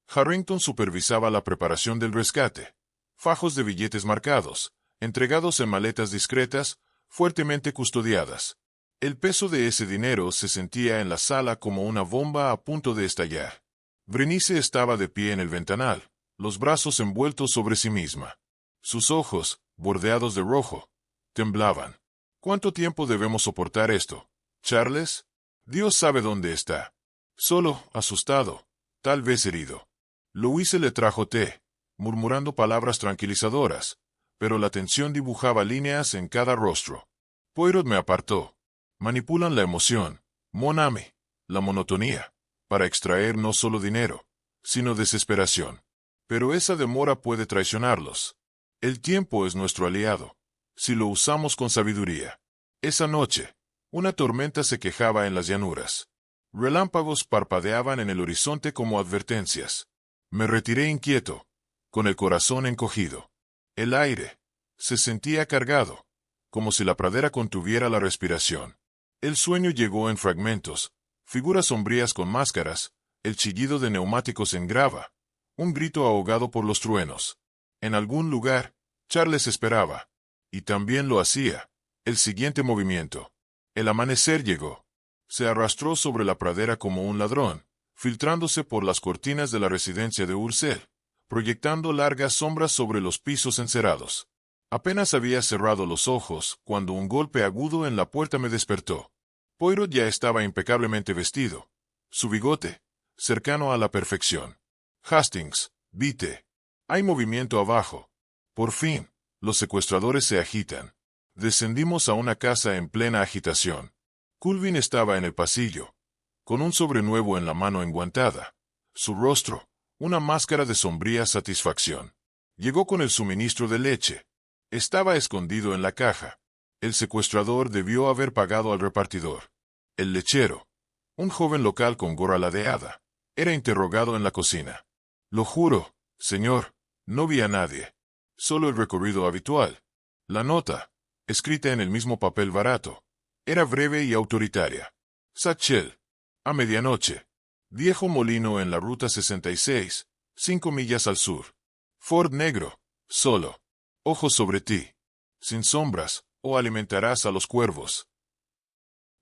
Harrington supervisaba la preparación del rescate. Fajos de billetes marcados, entregados en maletas discretas, fuertemente custodiadas. El peso de ese dinero se sentía en la sala como una bomba a punto de estallar. Berenice estaba de pie en el ventanal, los brazos envueltos sobre sí misma. Sus ojos, bordeados de rojo, temblaban. «¿Cuánto tiempo debemos soportar esto, Charles? Dios sabe dónde está. Solo, asustado, tal vez herido». Louise le trajo té, murmurando palabras tranquilizadoras, pero la tensión dibujaba líneas en cada rostro. Poirot me apartó. Manipulan la emoción, mon ami, la monotonía, para extraer no solo dinero, sino desesperación. Pero esa demora puede traicionarlos. El tiempo es nuestro aliado, si lo usamos con sabiduría. Esa noche, una tormenta se quejaba en las llanuras. Relámpagos parpadeaban en el horizonte como advertencias. Me retiré inquieto, con el corazón encogido. El aire se sentía cargado, como si la pradera contuviera la respiración. El sueño llegó en fragmentos, figuras sombrías con máscaras, el chillido de neumáticos en grava, un grito ahogado por los truenos. En algún lugar, Charles esperaba, y también lo hacía, el siguiente movimiento. El amanecer llegó. Se arrastró sobre la pradera como un ladrón, filtrándose por las cortinas de la residencia de Ursel, proyectando largas sombras sobre los pisos encerados. Apenas había cerrado los ojos cuando un golpe agudo en la puerta me despertó. Poirot ya estaba impecablemente vestido, su bigote, cercano a la perfección. «Hastings, vite. Hay movimiento abajo». Por fin, los secuestradores se agitan. Descendimos a una casa en plena agitación. Culvin estaba en el pasillo, con un sobre nuevo en la mano enguantada. Su rostro, una máscara de sombría satisfacción. Llegó con el suministro de leche. Estaba escondido en la caja. El secuestrador debió haber pagado al repartidor. El lechero, un joven local con gorra ladeada, era interrogado en la cocina. «Lo juro, señor, no vi a nadie. Solo el recorrido habitual». La nota, escrita en el mismo papel barato, era breve y autoritaria. «Satchel, a medianoche. Viejo molino en la ruta 66, 5 millas al sur. Ford negro, solo. Ojos sobre ti. Sin sombras, o alimentarás a los cuervos».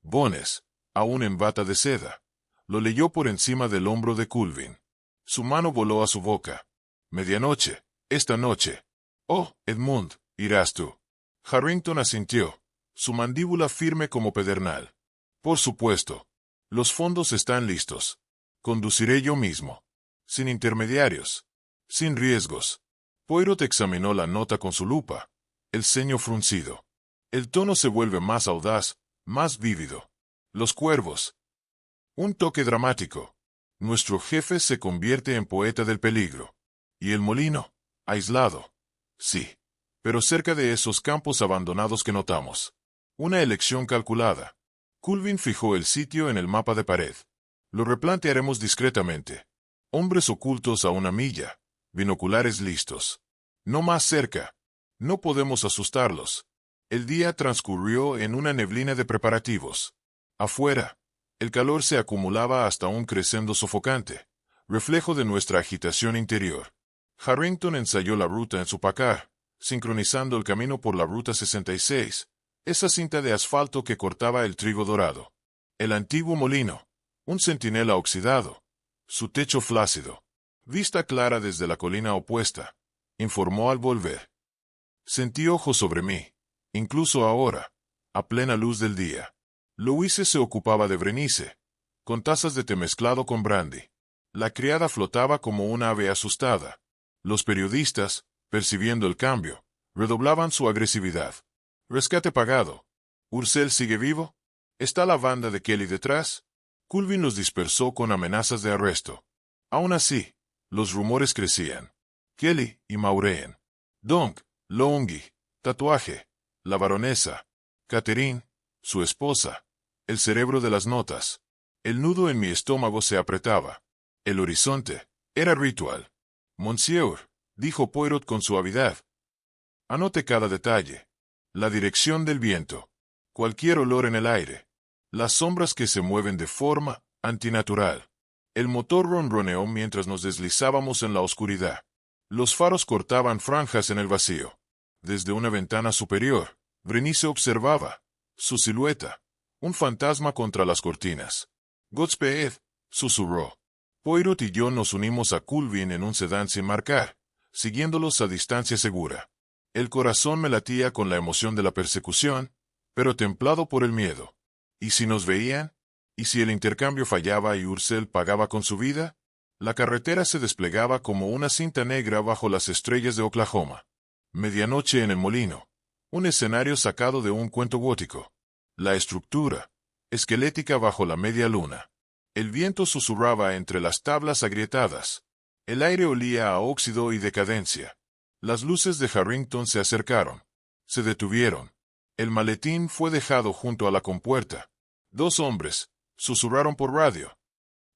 Bones, aún en bata de seda, lo leyó por encima del hombro de Culvin. Su mano voló a su boca. «Medianoche, esta noche. Oh, Edmund, irás tú». Harrington asintió, su mandíbula firme como pedernal. «Por supuesto. Los fondos están listos. Conduciré yo mismo. Sin intermediarios. Sin riesgos». Poirot examinó la nota con su lupa, el ceño fruncido. El tono se vuelve más audaz, más vívido. «Los cuervos». Un toque dramático. Nuestro jefe se convierte en poeta del peligro. Y el molino, aislado. Sí, pero cerca de esos campos abandonados que notamos. Una elección calculada. Culvin fijó el sitio en el mapa de pared. «Lo replantearemos discretamente. Hombres ocultos a una milla, binoculares listos. No más cerca. No podemos asustarlos. El día transcurrió en una neblina de preparativos. Afuera, el calor se acumulaba hasta un crescendo sofocante, reflejo de nuestra agitación interior. Harrington ensayó la ruta en su Packard, sincronizando el camino por la Ruta 66, esa cinta de asfalto que cortaba el trigo dorado. El antiguo molino, un centinela oxidado, su techo flácido, vista clara desde la colina opuesta, informó al volver. Sentí ojos sobre mí, incluso ahora, a plena luz del día. Louise se ocupaba de Berenice, con tazas de té mezclado con brandy. La criada flotaba como una ave asustada. Los periodistas, percibiendo el cambio, redoblaban su agresividad. Rescate pagado. ¿Ursel sigue vivo? ¿Está la banda de Kelly detrás? Culvin los dispersó con amenazas de arresto. Aún así, los rumores crecían. Kelly y Maureen. Donk, Longi, tatuaje, la baronesa, Catherine, su esposa, el cerebro de las notas. El nudo en mi estómago se apretaba. El horizonte era ritual. Monsieur, dijo Poirot con suavidad. Anote cada detalle. La dirección del viento. Cualquier olor en el aire. Las sombras que se mueven de forma antinatural. El motor ronroneó mientras nos deslizábamos en la oscuridad. Los faros cortaban franjas en el vacío. Desde una ventana superior, Berenice observaba su silueta, un fantasma contra las cortinas. Godspeed, susurró. Poirot y yo nos unimos a Culvin en un sedán sin marcar, siguiéndolos a distancia segura. El corazón me latía con la emoción de la persecución, pero templado por el miedo. ¿Y si nos veían? ¿Y si el intercambio fallaba y Ursel pagaba con su vida? La carretera se desplegaba como una cinta negra bajo las estrellas de Oklahoma. Medianoche en el molino. Un escenario sacado de un cuento gótico. La estructura, esquelética bajo la media luna. El viento susurraba entre las tablas agrietadas. El aire olía a óxido y decadencia. Las luces de Harrington se acercaron. Se detuvieron. El maletín fue dejado junto a la compuerta. Dos hombres susurraron por radio.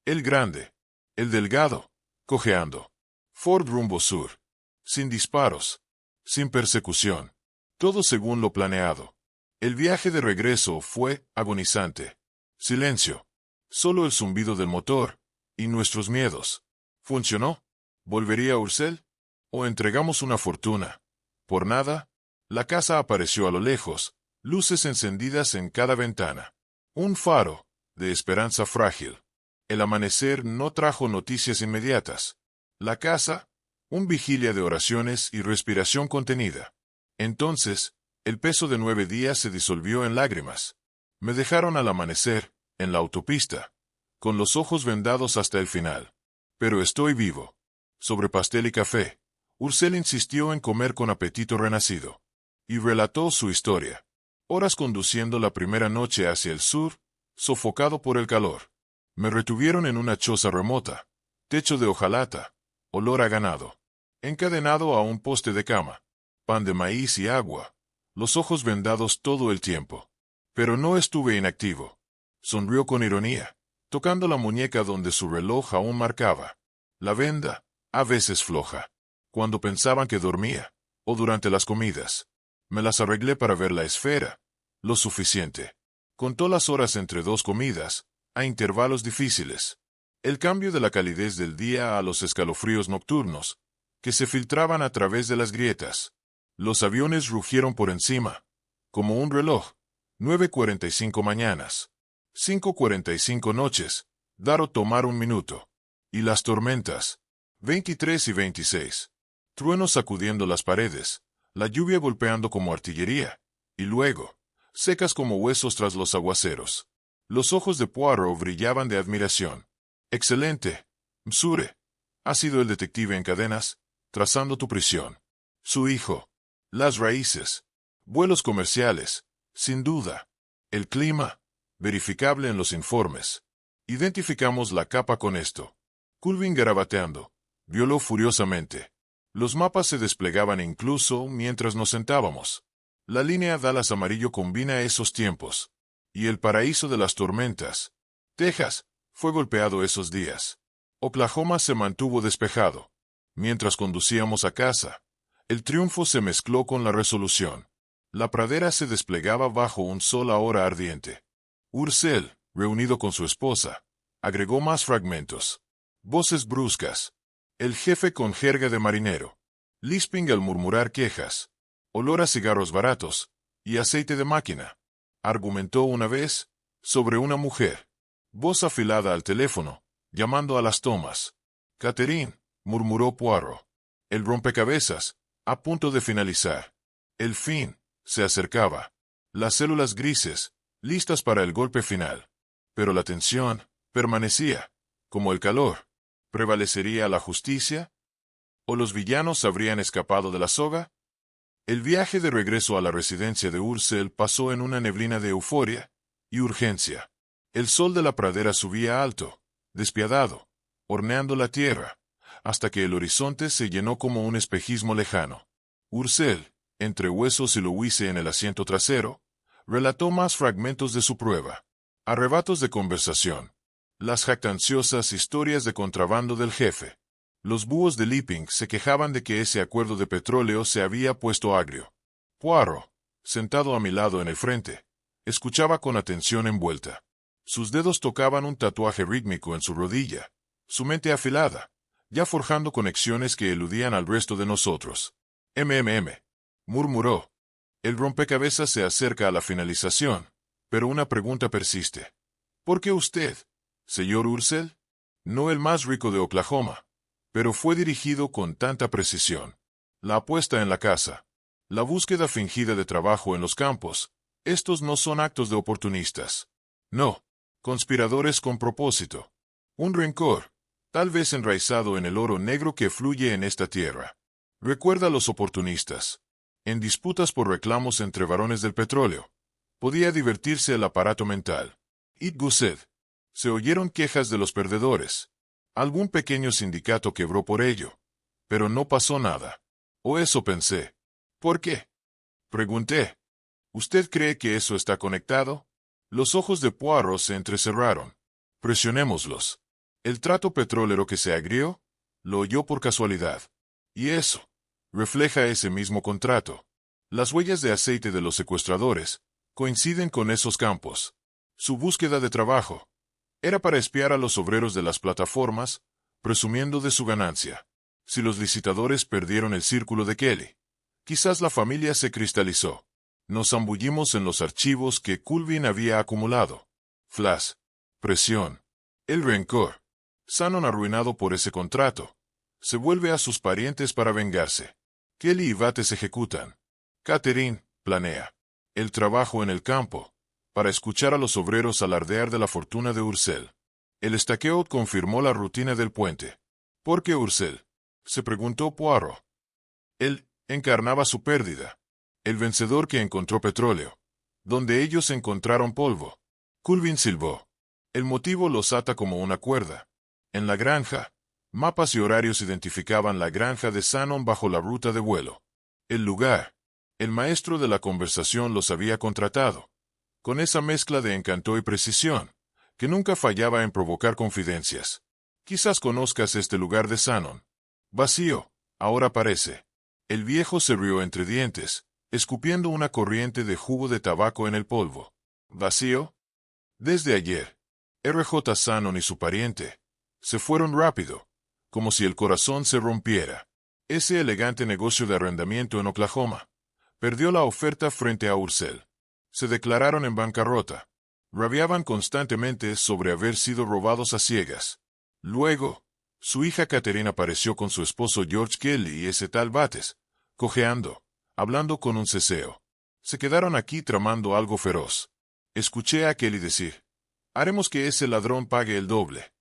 El grande. El delgado. Cojeando. Ford rumbo sur. Sin disparos. Sin persecución. Todo según lo planeado. El viaje de regreso fue agonizante. Silencio. Solo el zumbido del motor, y nuestros miedos. ¿Funcionó? ¿Volvería Ursel? ¿O entregamos una fortuna? ¿Por nada? La casa apareció a lo lejos, luces encendidas en cada ventana. Un faro, de esperanza frágil. El amanecer no trajo noticias inmediatas. La casa, un vigilia de oraciones y respiración contenida. Entonces, el peso de 9 días se disolvió en lágrimas. Me dejaron al amanecer, en la autopista, con los ojos vendados hasta el final. Pero estoy vivo. Sobre pastel y café, Ursel insistió en comer con apetito renacido. Y relató su historia. Horas conduciendo la primera noche hacia el sur, sofocado por el calor. Me retuvieron en una choza remota, techo de hojalata, olor a ganado. Encadenado a un poste de cama, pan de maíz y agua, los ojos vendados todo el tiempo. Pero no estuve inactivo. Sonrió con ironía, tocando la muñeca donde su reloj aún marcaba. La venda, a veces floja. Cuando pensaban que dormía, o durante las comidas. Me las arreglé para ver la esfera. Lo suficiente. Contó las horas entre dos comidas, a intervalos difíciles. El cambio de la calidez del día a los escalofríos nocturnos, que se filtraban a través de las grietas. Los aviones rugieron por encima, como un reloj. 9:45 mañanas. 5:45 noches, dar o tomar un minuto. Y las tormentas. 23 y 26. Truenos sacudiendo las paredes, la lluvia golpeando como artillería, y luego, secas como huesos tras los aguaceros. Los ojos de Poirot brillaban de admiración. Excelente, Msure. Ha sido el detective en cadenas, trazando tu prisión. Su hijo. Las raíces. Vuelos comerciales, sin duda. El clima. Verificable en los informes. Identificamos la capa con esto. Culvin garabateando. Violó furiosamente. Los mapas se desplegaban incluso mientras nos sentábamos. La línea Dallas amarillo combina esos tiempos. Y el paraíso de las tormentas. Texas, fue golpeado esos días. Oklahoma se mantuvo despejado. Mientras conducíamos a casa, el triunfo se mezcló con la resolución. La pradera se desplegaba bajo un sol ahora ardiente. Ursel, reunido con su esposa, agregó más fragmentos. Voces bruscas. El jefe con jerga de marinero. Lisping al murmurar quejas. Olor a cigarros baratos y aceite de máquina. Argumentó una vez sobre una mujer. Voz afilada al teléfono, llamando a las tomas. Catherine, murmuró Poirot. El rompecabezas, a punto de finalizar. El fin se acercaba. Las células grises, listas para el golpe final. Pero la tensión permanecía, como el calor. ¿Prevalecería la justicia? ¿O los villanos habrían escapado de la soga? El viaje de regreso a la residencia de Ursel pasó en una neblina de euforia y urgencia. El sol de la pradera subía alto, despiadado, horneando la tierra, hasta que el horizonte se llenó como un espejismo lejano. Ursel, entre huesos y Louise en el asiento trasero, relató más fragmentos de su prueba. Arrebatos de conversación. Las jactanciosas historias de contrabando del jefe. Los búhos de Lipping se quejaban de que ese acuerdo de petróleo se había puesto agrio. Poirot, sentado a mi lado en el frente, escuchaba con atención envuelta. Sus dedos tocaban un tatuaje rítmico en su rodilla, su mente afilada, ya forjando conexiones que eludían al resto de nosotros. Murmuró. El rompecabezas se acerca a la finalización, pero una pregunta persiste. ¿Por qué usted, señor Ursel? No el más rico de Oklahoma, pero fue dirigido con tanta precisión. La apuesta en la casa, la búsqueda fingida de trabajo en los campos, estos no son actos de oportunistas. No, conspiradores con propósito. Un rencor, tal vez enraizado en el oro negro que fluye en esta tierra. Recuerda a los oportunistas. En disputas por reclamos entre varones del petróleo, podía divertirse el aparato mental. It Gused. Se oyeron quejas de los perdedores. Algún pequeño sindicato quebró por ello. Pero no pasó nada. O eso pensé. ¿Por qué? Pregunté. ¿Usted cree que eso está conectado? Los ojos de Poirot se entrecerraron. Presionémoslos. El trato petrolero que se agrió, lo oyó por casualidad. Y eso refleja ese mismo contrato. Las huellas de aceite de los secuestradores coinciden con esos campos. Su búsqueda de trabajo era para espiar a los obreros de las plataformas, presumiendo de su ganancia. Si los licitadores perdieron el círculo de Kelly, quizás la familia se cristalizó. Nos zambullimos en los archivos que Culvin había acumulado. Flash, presión, el rencor. Shannon, arruinado por ese contrato, se vuelve a sus parientes para vengarse. Kelly y Bates ejecutan. Catherine planea el trabajo en el campo, para escuchar a los obreros alardear de la fortuna de Ursel. El estaqueo confirmó la rutina del puente. ¿Por qué Ursel?, se preguntó Poirot. Él encarnaba su pérdida. El vencedor que encontró petróleo, donde ellos encontraron polvo. Culvin silbó. El motivo los ata como una cuerda. En la granja, mapas y horarios identificaban la granja de Shannon bajo la ruta de vuelo. El lugar. El maestro de la conversación los había contratado, con esa mezcla de encanto y precisión, que nunca fallaba en provocar confidencias. Quizás conozcas este lugar de Shannon. Vacío, ahora parece. El viejo se rió entre dientes, escupiendo una corriente de jugo de tabaco en el polvo. ¿Vacío? Desde ayer. R.J. Shannon y su pariente se fueron rápido, como si el corazón se rompiera. Ese elegante negocio de arrendamiento en Oklahoma perdió la oferta frente a Ursel. Se declararon en bancarrota. Rabiaban constantemente sobre haber sido robados a ciegas. Luego, su hija Catherine apareció con su esposo George Kelly y ese tal Bates, cojeando, hablando con un ceseo. Se quedaron aquí tramando algo feroz. Escuché a Kelly decir, haremos que ese ladrón pague el doble.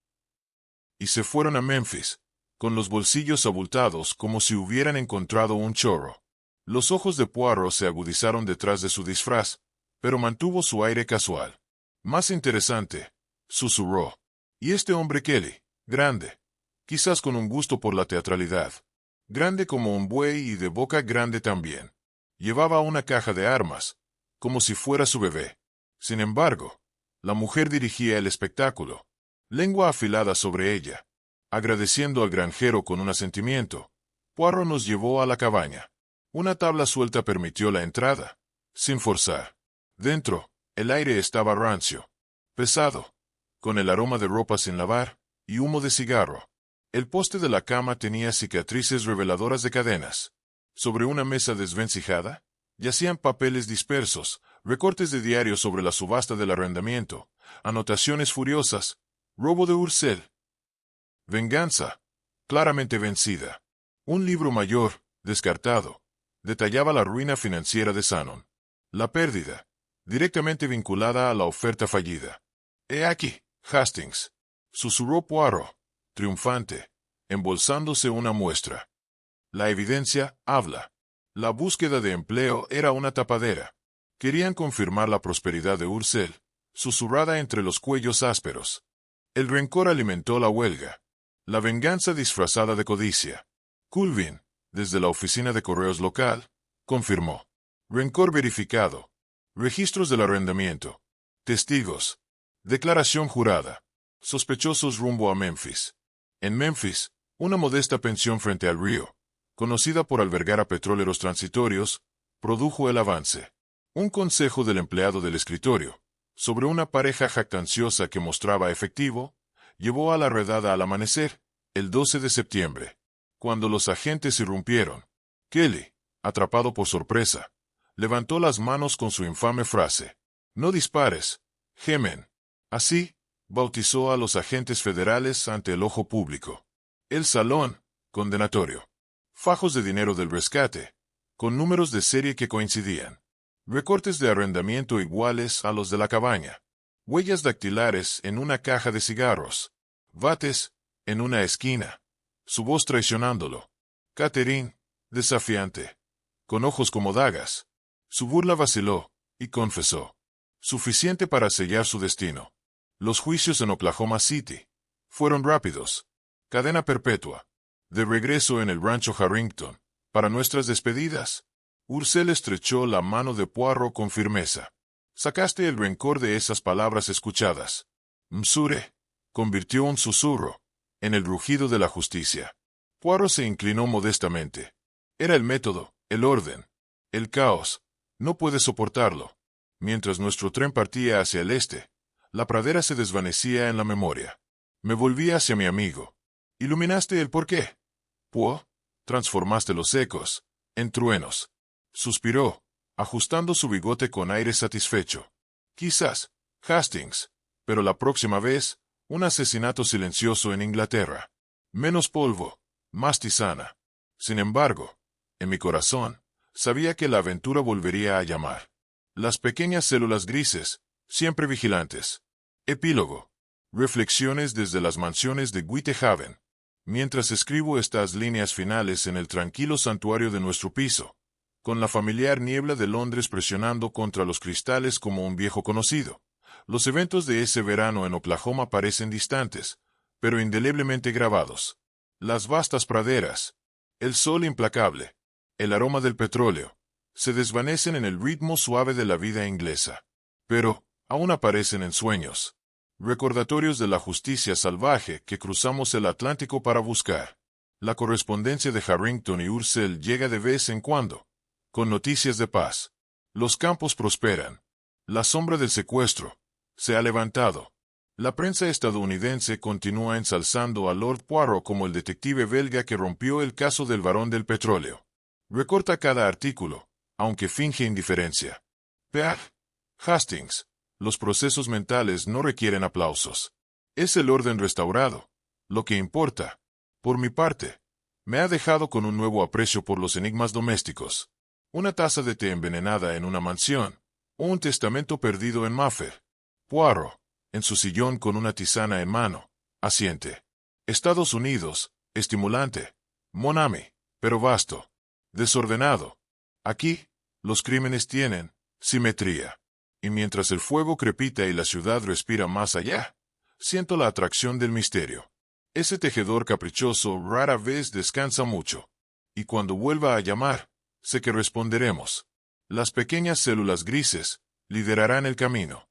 Y se fueron a Memphis, con los bolsillos abultados como si hubieran encontrado un chorro. Los ojos de Poirot se agudizaron detrás de su disfraz, pero mantuvo su aire casual. Más interesante, susurró. Y este hombre Kelly, grande, quizás con un gusto por la teatralidad, grande como un buey y de boca grande también. Llevaba una caja de armas, como si fuera su bebé. Sin embargo, la mujer dirigía el espectáculo, lengua afilada sobre ella. Agradeciendo al granjero con un asentimiento, Poirot nos llevó a la cabaña. Una tabla suelta permitió la entrada, sin forzar. Dentro, el aire estaba rancio, pesado, con el aroma de ropa sin lavar y humo de cigarro. El poste de la cama tenía cicatrices reveladoras de cadenas. Sobre una mesa desvencijada, yacían papeles dispersos, recortes de diarios sobre la subasta del arrendamiento, anotaciones furiosas, robo de Ursel. Venganza, claramente vencida. Un libro mayor, descartado, detallaba la ruina financiera de Shannon. La pérdida, directamente vinculada a la oferta fallida. «He aquí, Hastings», susurró Poirot, triunfante, embolsándose una muestra. La evidencia habla. La búsqueda de empleo era una tapadera. Querían confirmar la prosperidad de Ursel, susurrada entre los cuellos ásperos. El rencor alimentó la huelga. La venganza disfrazada de codicia. Culvin, desde la oficina de correos local, confirmó. Rencor verificado. Registros del arrendamiento. Testigos. Declaración jurada. Sospechosos rumbo a Memphis. En Memphis, una modesta pensión frente al río, conocida por albergar a petroleros transitorios, produjo el avance. Un consejo del empleado del escritorio, sobre una pareja jactanciosa que mostraba efectivo, llevó a la redada al amanecer, el 12 de septiembre. Cuando los agentes irrumpieron, Kelly, atrapado por sorpresa, levantó las manos con su infame frase. «No dispares, Gemen». Así, bautizó a los agentes federales ante el ojo público. El salón, condenatorio. Fajos de dinero del rescate, con números de serie que coincidían. Recortes de arrendamiento iguales a los de la cabaña. Huellas dactilares en una caja de cigarros. Bates, en una esquina. Su voz traicionándolo. Catherine, desafiante, con ojos como dagas. Su burla vaciló, y confesó. Suficiente para sellar su destino. Los juicios en Oklahoma City fueron rápidos. Cadena perpetua. De regreso en el rancho Harrington, para nuestras despedidas, Ursel estrechó la mano de Poirot con firmeza. Sacaste el rencor de esas palabras escuchadas. Msure convirtió un susurro en el rugido de la justicia. Poirot se inclinó modestamente. Era el método, el orden, el caos. No puede soportarlo. Mientras nuestro tren partía hacia el este, la pradera se desvanecía en la memoria. Me volví hacia mi amigo. ¿Iluminaste el porqué? Poirot, transformaste los ecos en truenos. Suspiró, ajustando su bigote con aire satisfecho. Quizás, Hastings, pero la próxima vez, un asesinato silencioso en Inglaterra. Menos polvo, más tisana. Sin embargo, en mi corazón, sabía que la aventura volvería a llamar. Las pequeñas células grises, siempre vigilantes. Epílogo. Reflexiones desde las mansiones de Whitehaven. Mientras escribo estas líneas finales en el tranquilo santuario de nuestro piso, con la familiar niebla de Londres presionando contra los cristales como un viejo conocido, los eventos de ese verano en Oklahoma parecen distantes, pero indeleblemente grabados. Las vastas praderas, el sol implacable, el aroma del petróleo, se desvanecen en el ritmo suave de la vida inglesa. Pero, aún aparecen en sueños. Recordatorios de la justicia salvaje que cruzamos el Atlántico para buscar. La correspondencia de Harrington y Ursel llega de vez en cuando, con noticias de paz. Los campos prosperan. La sombra del secuestro se ha levantado. La prensa estadounidense continúa ensalzando a Lord Poirot como el detective belga que rompió el caso del varón del petróleo. Recorta cada artículo, aunque finge indiferencia. Pear, Hastings, los procesos mentales no requieren aplausos. Es el orden restaurado, lo que importa. Por mi parte, me ha dejado con un nuevo aprecio por los enigmas domésticos. Una taza de té envenenada en una mansión, o un testamento perdido en Maffer. Poirot, en su sillón con una tisana en mano, asiente. Estados Unidos, estimulante. Mon ami, pero vasto. Desordenado. Aquí, los crímenes tienen simetría. Y mientras el fuego crepita y la ciudad respira más allá, siento la atracción del misterio. Ese tejedor caprichoso rara vez descansa mucho. Y cuando vuelva a llamar, sé que responderemos. Las pequeñas células grises liderarán el camino.